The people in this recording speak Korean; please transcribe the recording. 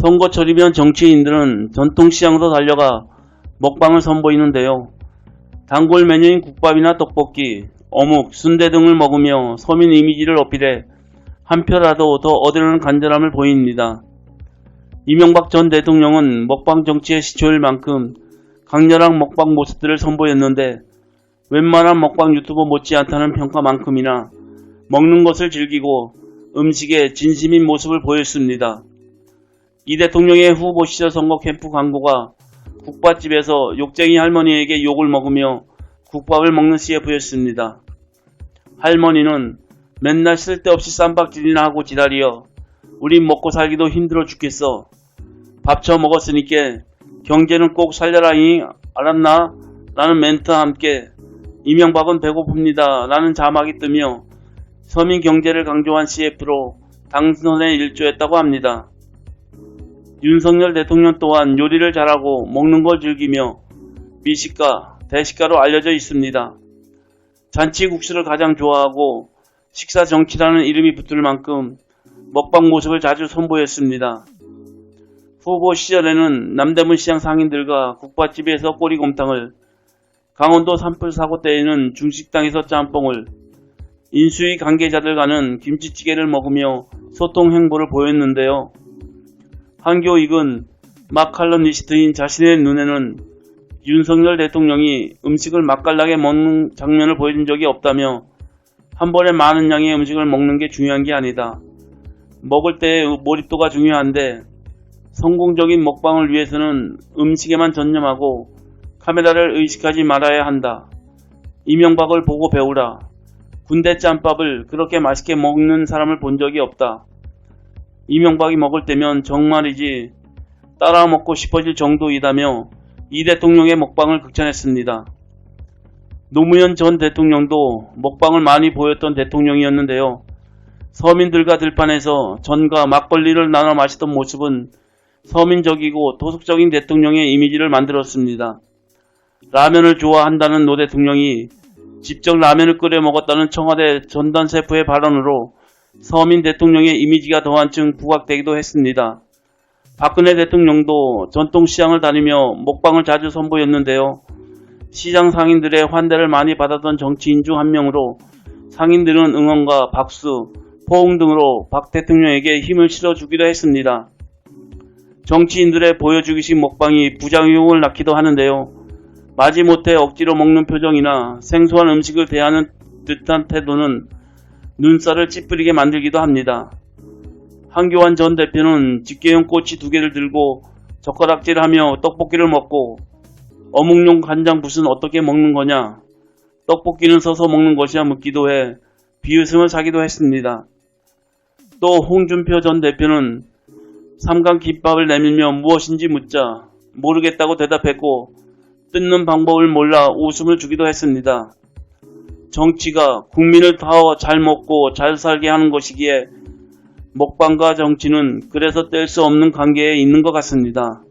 선거철이면 정치인들은 전통시장으로 달려가 먹방을 선보이는데요. 단골 메뉴인 국밥이나 떡볶이, 어묵, 순대 등을 먹으며 서민 이미지를 어필해 한 표라도 더 얻으려는 간절함을 보입니다. 이명박 전 대통령은 먹방 정치의 시초일 만큼 강렬한 먹방 모습들을 선보였는데 웬만한 먹방 유튜버 못지않다는 평가만큼이나 먹는 것을 즐기고 음식에 진심인 모습을 보였습니다. 이 대통령의 후보 시절 선거 캠프 광고가 국밥집에서 욕쟁이 할머니에게 욕을 먹으며 국밥을 먹는 CF였습니다. 할머니는 맨날 쓸데없이 쌈박질이나 하고 지랄이여 우린 먹고 살기도 힘들어 죽겠어. 밥쳐 먹었으니까 경제는 꼭 살려라잉 알았나? 라는 멘트와 함께 이명박은 배고픕니다 라는 자막이 뜨며 서민 경제를 강조한 CF로 당선에 일조했다고 합니다. 윤석열 대통령 또한 요리를 잘하고 먹는 걸 즐기며 미식가, 대식가로 알려져 있습니다. 잔치국수를 가장 좋아하고 식사 정치라는 이름이 붙을 만큼 먹방 모습을 자주 선보였습니다. 후보 시절에는 남대문 시장 상인들과 국밥집에서 꼬리곰탕을, 강원도 산불 사고 때에는 중식당에서 짬뽕을, 인수위 관계자들과는 김치찌개를 먹으며 소통 행보를 보였는데요. 한교익은 막칼럼니스트인 자신의 눈에는 윤석열 대통령이 음식을 맛깔나게 먹는 장면을 보여준 적이 없다며 한 번에 많은 양의 음식을 먹는 게 중요한 게 아니다. 먹을 때의 몰입도가 중요한데 성공적인 먹방을 위해서는 음식에만 전념하고 카메라를 의식하지 말아야 한다. 이명박을 보고 배우라. 군대 짬밥을 그렇게 맛있게 먹는 사람을 본 적이 없다. 이명박이 먹을 때면 정말이지 따라 먹고 싶어질 정도이다며 이 대통령의 먹방을 극찬했습니다. 노무현 전 대통령도 먹방을 많이 보였던 대통령이었는데요. 서민들과 들판에서 전과 막걸리를 나눠 마시던 모습은 서민적이고 도덕적인 대통령의 이미지를 만들었습니다. 라면을 좋아한다는 노 대통령이 직접 라면을 끓여 먹었다는 청와대 전단세포의 발언으로 서민 대통령의 이미지가 더 한층 부각되기도 했습니다. 박근혜 대통령도 전통시장을 다니며 먹방을 자주 선보였는데요. 시장 상인들의 환대를 많이 받았던 정치인 중 한 명으로 상인들은 응원과 박수, 포옹 등으로 박 대통령에게 힘을 실어주기도 했습니다. 정치인들의 보여주기식 먹방이 부작용을 낳기도 하는데요. 마지못해 억지로 먹는 표정이나 생소한 음식을 대하는 듯한 태도는 눈살을 찌푸리게 만들기도 합니다. 한교안 전 대표는 집게용 꼬치 2개를 들고 젓가락질하며 떡볶이를 먹고 어묵용 간장붓은 어떻게 먹는 거냐, 떡볶이는 서서 먹는 것이야 묻기도 해 비웃음을 사기도 했습니다. 또 홍준표 전 대표는 삼각김밥을 내밀며 무엇인지 묻자 모르겠다고 대답했고 뜯는 방법을 몰라 웃음을 주기도 했습니다. 정치가 국민을 더 잘 먹고 잘 살게 하는 것이기에 먹방과 정치는 그래서 뗄 수 없는 관계에 있는 것 같습니다.